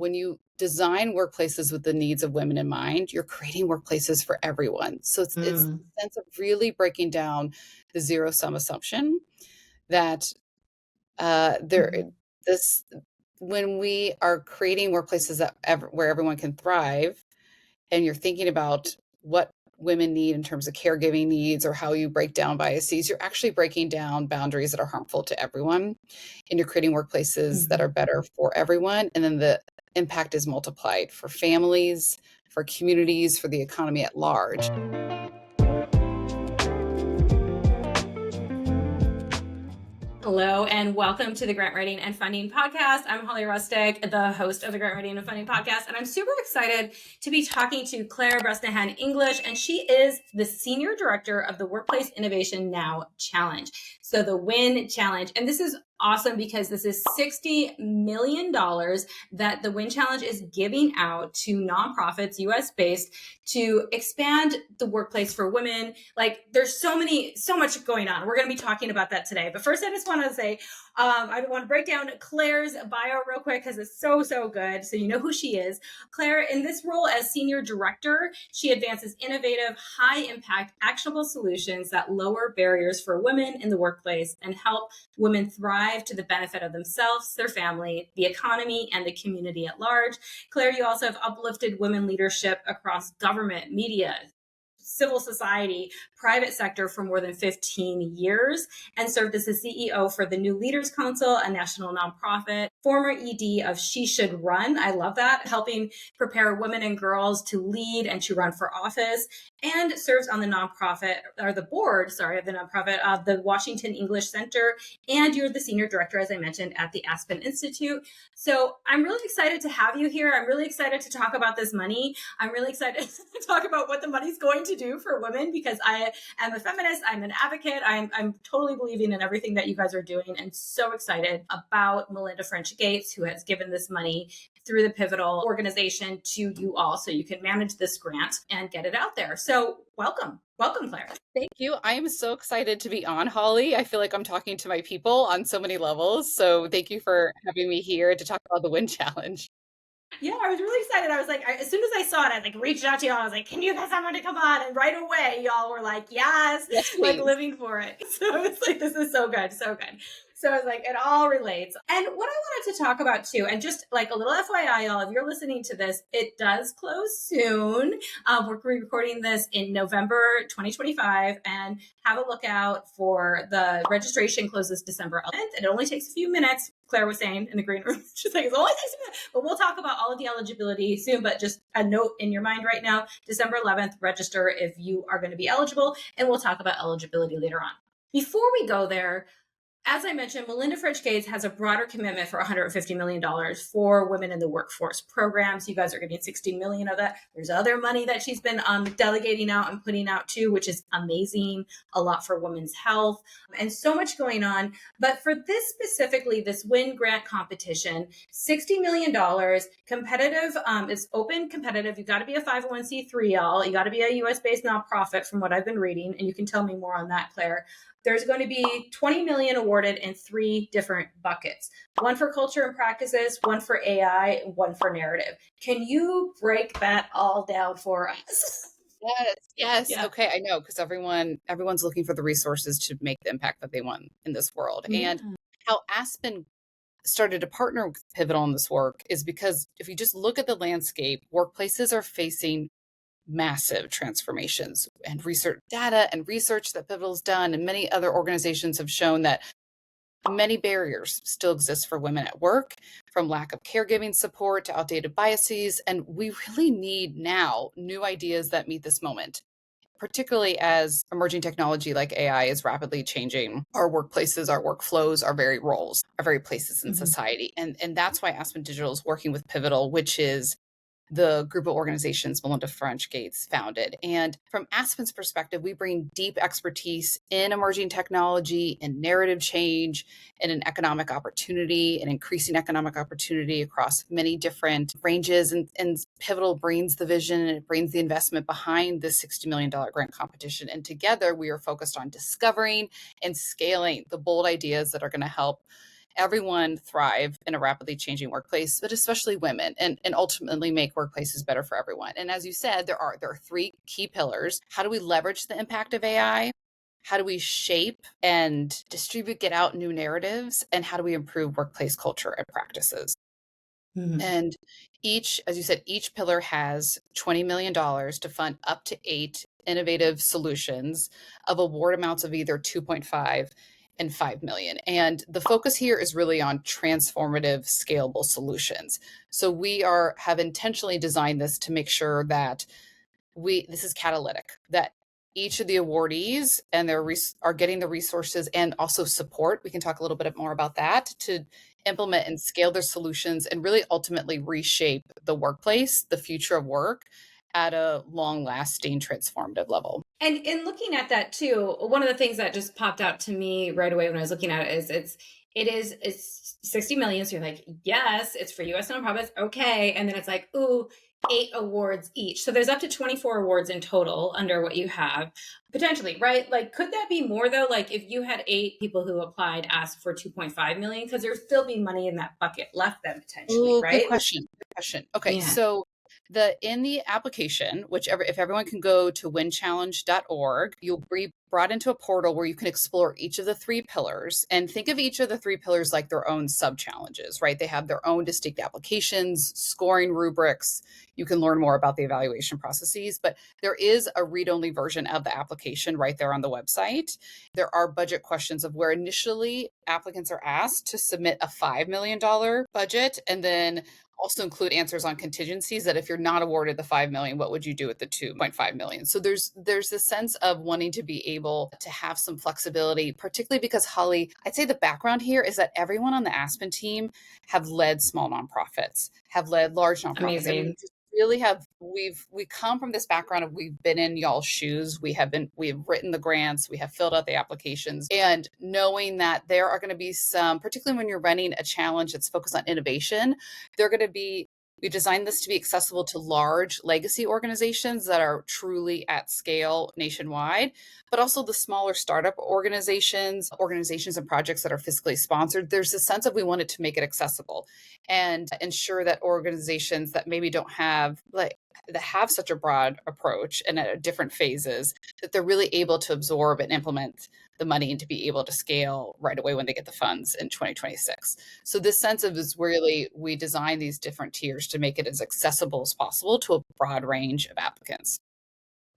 when you design workplaces with the needs of women in mind, you're creating workplaces for everyone. So it's the sense of really breaking down the zero sum assumption that this when we are creating workplaces where everyone can thrive, and you're thinking about what women need in terms of caregiving needs or how you break down biases, you're actually breaking down boundaries that are harmful to everyone, and you're creating workplaces that are better for everyone. And then the impact is multiplied for families, for communities, for the economy at large. Hello, and welcome to the Grant Writing and Funding Podcast. I'm Holly Rustick, the host of the Grant Writing and Funding Podcast, and I'm super excited to be talking to Clare Bresnahan English, and she is the Senior Director of the Workplace Innovation Now Challenge. So the WIN Challenge, and this is awesome because this is $60 million that the WIN Challenge is giving out to nonprofits, US-based, to expand the workplace for women. Like, there's so much going on. We're going to be talking about that today. But first, I just want to say, I want to break down Clare's bio real quick because it's so good. So you know who she is. Clare, in this role as Senior Director, she advances innovative, high-impact, actionable solutions that lower barriers for women in the workplace and help women thrive to the benefit of themselves, their family, the economy, and the community at large. Clare, you also have uplifted women leadership across government, media, civil society, private sector for more than 15 years, and served as the CEO for the New Leaders Council, a national nonprofit, former ED of She Should Run. I love that, helping prepare women and girls to lead and to run for office, and serves on the board of the nonprofit of the Washington English Center. And you're the Senior Director, as I mentioned, at the Aspen Institute. So I'm really excited to have you here. I'm really excited to talk about this money. I'm really excited to talk about what the money's going to do for women, because I am a feminist. I'm an advocate. I'm totally believing in everything that you guys are doing, and so excited about Melinda French Gates, who has given this money through the Pivotal organization to you all so you can manage this grant and get it out there. So welcome, Clare. Thank you. I am so excited to be on, Holly. I feel like I'm talking to my people on so many levels. So thank you for having me here to talk about the WIN Challenge. Yeah, I was really excited. I was like, as soon as I saw it, I reached out to y'all. I was like, can you guys have someone to come on? And right away, y'all were like, yes, like living for it. So it's like, this is so good, so good. So I was like, it all relates. And what I wanted to talk about too, and just like a little FYI, y'all, if you're listening to this, it does close soon. We're recording this in November 2025, and have a look out for the registration closes December 11th. It only takes a few minutes. Clare was saying in the green room, she's like, it's only takes a minute, but we'll talk about all of the eligibility soon. But just a note in your mind right now, December 11th, register if you are going to be eligible, and we'll talk about eligibility later on. Before we go there, as I mentioned, Melinda French Gates has a broader commitment for $150 million for women in the workforce programs. You guys are getting $60 million of that. There's other money that she's been delegating out and putting out too, which is amazing. A lot for women's health and so much going on. But for this specifically, this WIN grant competition, $60 million, competitive, it's open competitive. You got to be a 501c3, y'all. You got to be a US-based nonprofit from what I've been reading. And you can tell me more on that, Clare. There's going to be $20 million awarded in 3 different buckets. One for culture and practices, one for AI, and one for narrative. Can you break that all down for us? Yes. Yeah. Okay, I know, because everyone's looking for the resources to make the impact that they want in this world. Yeah. And how Aspen started to partner with Pivotal in this work is because if you just look at the landscape, workplaces are facing massive transformations, and research data and research that Pivotal's done and many other organizations have shown that many barriers still exist for women at work, from lack of caregiving support to outdated biases. And we really need now new ideas that meet this moment, particularly as emerging technology like AI is rapidly changing our workplaces, our workflows, our very roles, our very places in society. And that's why Aspen Digital is working with Pivotal, which is the group of organizations Melinda French Gates founded. And from Aspen's perspective, we bring deep expertise in emerging technology and narrative change and an economic opportunity and increasing economic opportunity across many different ranges. And Pivotal brings the vision and it brings the investment behind this $60 million grant competition. And together we are focused on discovering and scaling the bold ideas that are going to help everyone thrive in a rapidly changing workplace, but especially women, and ultimately make workplaces better for everyone. And as you said, there are three key pillars. How do we leverage the impact of AI? How do we shape and distribute, get out new narratives? And how do we improve workplace culture and practices? And each, as you said, each pillar has $20 million to fund up to 8 innovative solutions of award amounts of either 2.5 and 5 million. And the focus here is really on transformative, scalable solutions. So we have intentionally designed this to make sure that this is catalytic, that each of the awardees and are getting the resources and also support. We can talk a little bit more about that to implement and scale their solutions and really ultimately reshape the workplace, the future of work at a long lasting transformative level. And in looking at that too, one of the things that just popped out to me right away when I was looking at it is it's 60 million. So you're like, yes, it's for US nonprofits. Okay. And then it's like, ooh, 8 awards each. So there's up to 24 awards in total under what you have potentially, right? Like, could that be more though? Like if you had 8 people who applied, asked for 2.5 million, because there'd still be money in that bucket left then potentially, right? Good question. Good question. Okay. Yeah. So in the application, if everyone can go to winchallenge.org, you'll be brought into a portal where you can explore each of the 3 pillars and think of each of the 3 pillars like their own sub challenges, right? They have their own distinct applications, scoring rubrics. You can learn more about the evaluation processes, but there is a read-only version of the application right there on the website. There are budget questions of where initially applicants are asked to submit a $5 million budget, and then also include answers on contingencies that if you're not awarded the 5 million, what would you do with the 2.5 million? So there's this sense of wanting to be able to have some flexibility, particularly because, Holly, I'd say the background here is that everyone on the Aspen team have led small nonprofits, have led large nonprofits. Amazing. I mean, really we come from this background of, we've been in y'all's shoes. We have written the grants, we have filled out the applications, and knowing that there are going to be some, particularly when you're running a challenge that's focused on innovation, we designed this to be accessible to large legacy organizations that are truly at scale nationwide, but also the smaller startup organizations and projects that are fiscally sponsored. There's a sense of, we wanted to make it accessible and ensure that organizations that maybe don't have that have such a broad approach and at different phases, that they're really able to absorb and implement the money and to be able to scale right away when they get the funds in 2026. So this sense of is really, we design these different tiers to make it as accessible as possible to a broad range of applicants.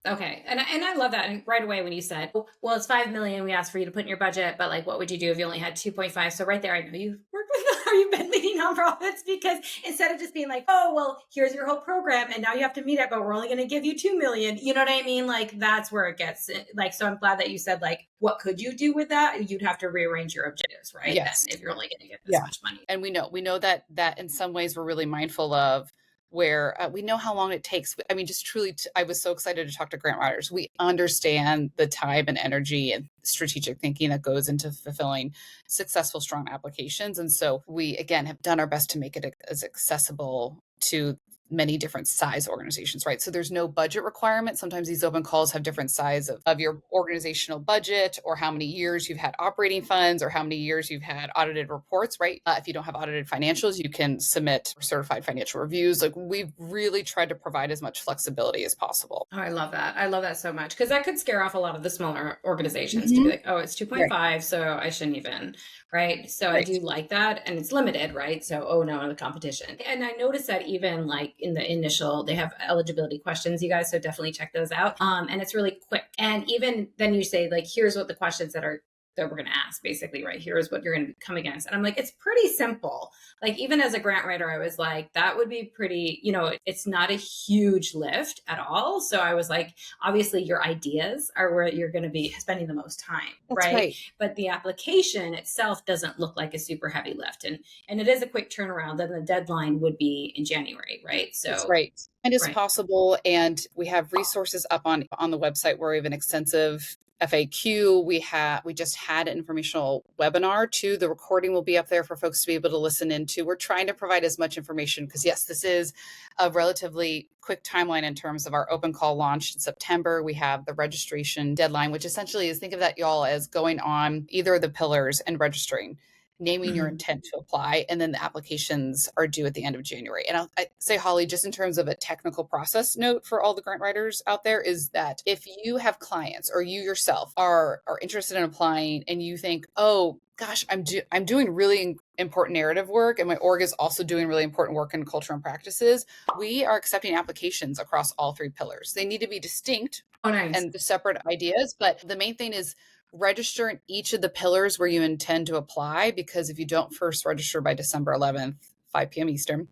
Okay. And I love that. And right away when you said, well, it's 5 million, we asked for you to put in your budget, but like, what would you do if you only had 2.5? So right there, I know you've worked with, or you've been leading nonprofits, because instead of just being like, oh, well, here's your whole program and now you have to meet it, but we're only going to give you 2 million. You know what I mean? Like, that's where it gets like, so I'm glad that you said, like, what could you do with that? You'd have to rearrange your objectives, right? Yes. Then, if you're only going to get this much money. And we know that in some ways we're really mindful of, where we know how long it takes. I mean, just truly, I was so excited to talk to grant writers. We understand the time and energy and strategic thinking that goes into fulfilling successful, strong applications. And so we, again, have done our best to make it as accessible to many different size organizations, right? So there's no budget requirement. Sometimes these open calls have different size of your organizational budget, or how many years you've had operating funds, or how many years you've had audited reports, right? If you don't have audited financials, you can submit certified financial reviews. Like, we've really tried to provide as much flexibility as possible. Oh, I love that. I love that so much, because that could scare off a lot of the smaller organizations to be like, oh, it's 2.5, right, so I shouldn't even, right? So right. I do like that. And it's limited, right? So, oh no, the competition. And I noticed that even like in the initial, they have eligibility questions, you guys, so definitely check those out. And it's really quick. And even then you say, like, here's what the questions that we're going to ask, basically, right? Here's what you're going to come against. And I'm like, it's pretty simple. Like, even as a grant writer, I was like, that would be pretty, it's not a huge lift at all. So I was like, obviously your ideas are where you're going to be spending the most time, right? But the application itself doesn't look like a super heavy lift. And it is a quick turnaround. Then the deadline would be in January, right? So that's right. And it's possible. And we have resources up on the website where we have an extensive FAQ. We just had an informational webinar too. The recording will be up there for folks to be able to listen into. We're trying to provide as much information because, yes, this is a relatively quick timeline in terms of our open call launch in September. We have the registration deadline, which essentially is, think of that, y'all, as going on either of the pillars and registering. naming your intent to apply, and then the applications are due at the end of January. And I say, Holly, just in terms of a technical process note for all the grant writers out there, is that if you have clients or you yourself are interested in applying and you think, oh gosh, I'm doing really important narrative work and my org is also doing really important work in culture and practices, we are accepting applications across all 3 pillars. They need to be distinct and separate ideas, but the main thing is register in each of the pillars where you intend to apply, because if you don't first register by December 11th, 5 p.m. Eastern,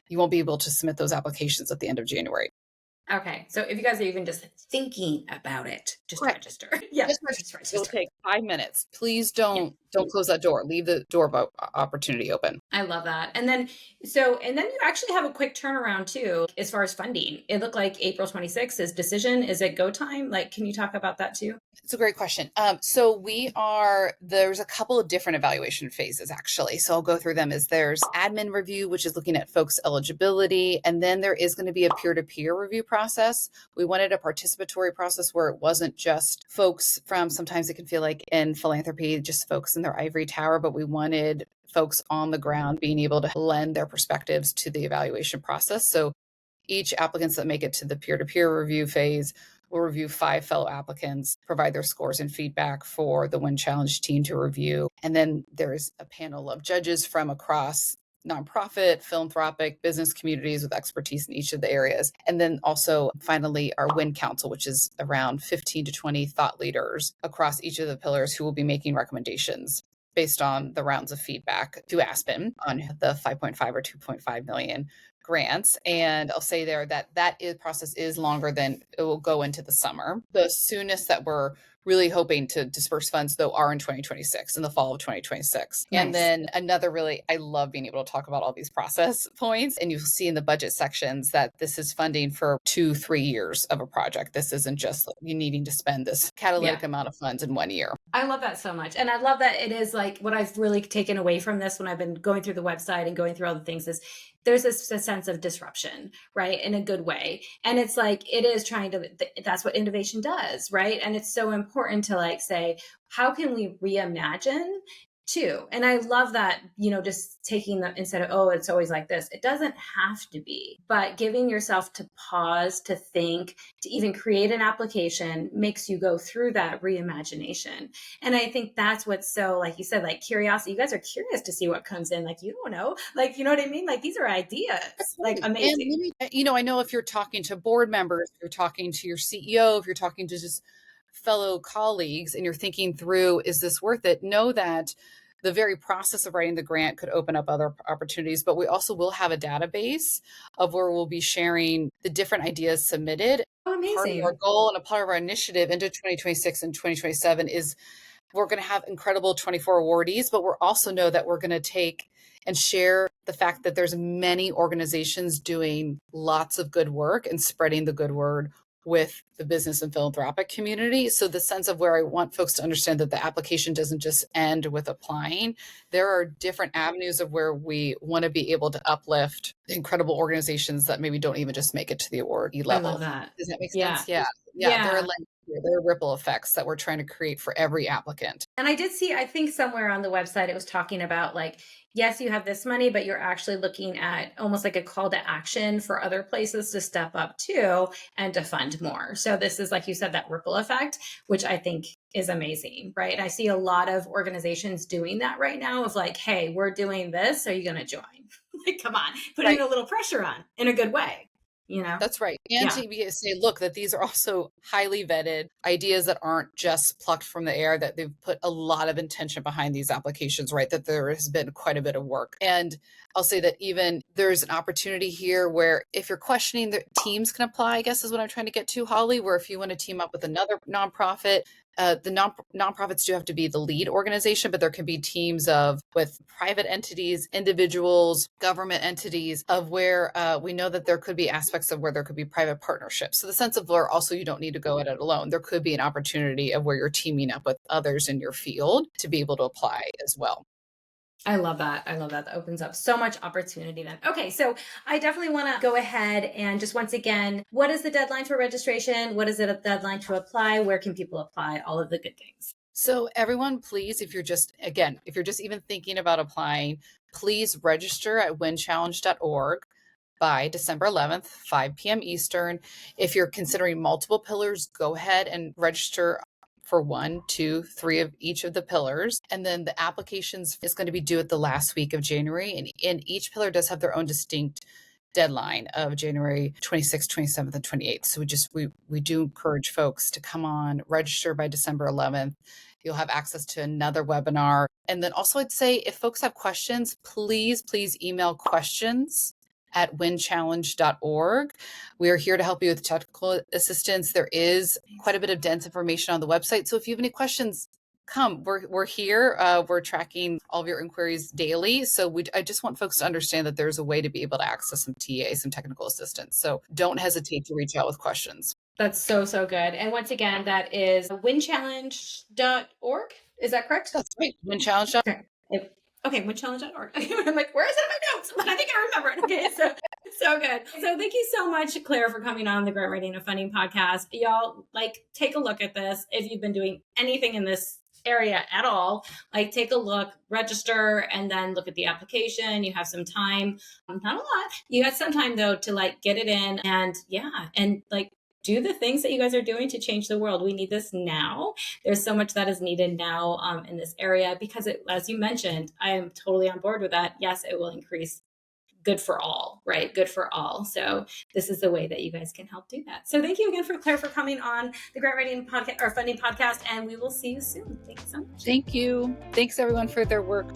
you won't be able to submit those applications at the end of January. Okay. So if you guys are even just thinking about it, just register. Yeah. Just register. It'll take 5 minutes. Please don't close that door. Leave the door opportunity open. I love that. And then you actually have a quick turnaround too, as far as funding. It looked like April 26th is decision. Is it go time? Like, can you talk about that too? It's a great question. So there's a couple of different evaluation phases actually. So I'll go through them. There's admin review, which is looking at folks' eligibility. And then there is going to be a peer-to-peer review process. We wanted a participatory process where it wasn't just folks from, sometimes it can feel like in philanthropy, just folks in their ivory tower, but we wanted folks on the ground being able to lend their perspectives to the evaluation process. So each applicants that make it to the peer-to-peer review phase will review 5 fellow applicants, provide their scores and feedback for the Win Challenge team to review. And then there's a panel of judges from across nonprofit, philanthropic, business communities with expertise in each of the areas. And then also finally our Win Council, which is around 15 to 20 thought leaders across each of the pillars who will be making recommendations based on the rounds of feedback to Aspen on the 5.5 or 2.5 million grants. And I'll say there that process is longer than it will go into the summer. The soonest that we're really hoping to disperse funds, though, are in 2026, in the fall of 2026. Nice. And then I love being able to talk about all these process points. And you'll see in the budget sections that this is funding for 2-3 years of a project. This isn't just you needing to spend this catalytic amount of funds in 1 year. I love that so much. And I love that it is like what I've really taken away from this when I've been going through the website and going through all the things is there's a sense of disruption, right? In a good way. And it's like, it is that's what innovation does, right? And it's so important to like say, how can we reimagine too? And I love that, just taking the, instead of, oh, it's always like this, it doesn't have to be, but giving yourself to pause, to think, to even create an application makes you go through that reimagination. And I think that's what's so, like you said, like curiosity, you guys are curious to see what comes in. Like, you don't know, like, you know what I mean? Like these are ideas, like amazing. And, I know if you're talking to board members, if you're talking to your CEO, if you're talking to just fellow colleagues and you're thinking through, is this worth it? Know that the very process of writing the grant could open up other opportunities, but we also will have a database of where we'll be sharing the different ideas submitted. Oh, amazing. Part of our goal and a part of our initiative into 2026 and 2027 is we're going to have incredible 24 awardees, but we're also know that we're going to take and share the fact that there's many organizations doing lots of good work and spreading the good word with the business and philanthropic community. So the sense of where I want folks to understand that the application doesn't just end with applying. There are different avenues of where we want to be able to uplift incredible organizations that maybe don't even just make it to the awardee level. I love that. Does that make sense? Yeah. There are ripple effects that we're trying to create for every applicant. And I did see, I think somewhere on the website, it was talking about like, yes, you have this money, but you're actually looking at almost like a call to action for other places to step up too and to fund more. So this is, like you said, that ripple effect, which I think is amazing, right? And I see a lot of organizations doing that right now of like, hey, we're doing this. Are you going to join? Like, come on, putting a little pressure on in a good way. That's right. And to say, look, that these are also highly vetted ideas that aren't just plucked from the air, that they've put a lot of intention behind these applications, right? That there has been quite a bit of work. And I'll say that even there's an opportunity here where if you're questioning, the teams can apply, I guess is what I'm trying to get to, Holly, where if you want to team up with another nonprofit, the nonprofits do have to be the lead organization, but there can be teams with private entities, individuals, government entities of where we know that there could be aspects of where there could be private partnerships. So the sense of where also you don't need to go at it alone. There could be an opportunity of where you're teaming up with others in your field to be able to apply as well. I love that. That opens up so much opportunity then. Okay, so I definitely want to go ahead and just once again, what is the deadline for registration? What is the deadline to apply? Where can people apply? All of the good things. So everyone, please, if you're just even thinking about applying, please register at winchallenge.org by December 11th, 5 p.m. Eastern. If you're considering multiple pillars, go ahead and register for 1, 2, 3 of each of the pillars. And then the applications is going to be due at the last week of January. And each pillar does have their own distinct deadline of January 26th, 27th, and 28th. So we do encourage folks to come on, register by December 11th. You'll have access to another webinar. And then also I'd say if folks have questions, please email questions@winchallenge.org. We are here to help you with technical assistance. There is quite a bit of dense information on the website. So if you have any questions, come. We're here. We're tracking all of your inquiries daily. So I just want folks to understand that there's a way to be able to access some TA, some technical assistance. So don't hesitate to reach out with questions. That's so good. And once again, that is winchallenge.org. Is that correct? That's right. Winchallenge.org. Okay, winchallenge.org. I'm like, where is it in my notes? But I think I remember it. Okay, so good. So thank you so much, Claire, for coming on the Grant Writing and Funding podcast. Y'all, take a look at this. If you've been doing anything in this area at all, take a look, register, and then look at the application. You have some time, not a lot. You got some time though to get it in, and do the things that you guys are doing to change the world. We need this now. There's so much that is needed now in this area because, as you mentioned, I am totally on board with that. Yes, it will increase good for all, right? Good for all. So this is the way that you guys can help do that. So thank you again, Claire, for coming on the Grant Writing podcast or Funding podcast, and we will see you soon. Thank you so much. Thank you. Thanks everyone for their work.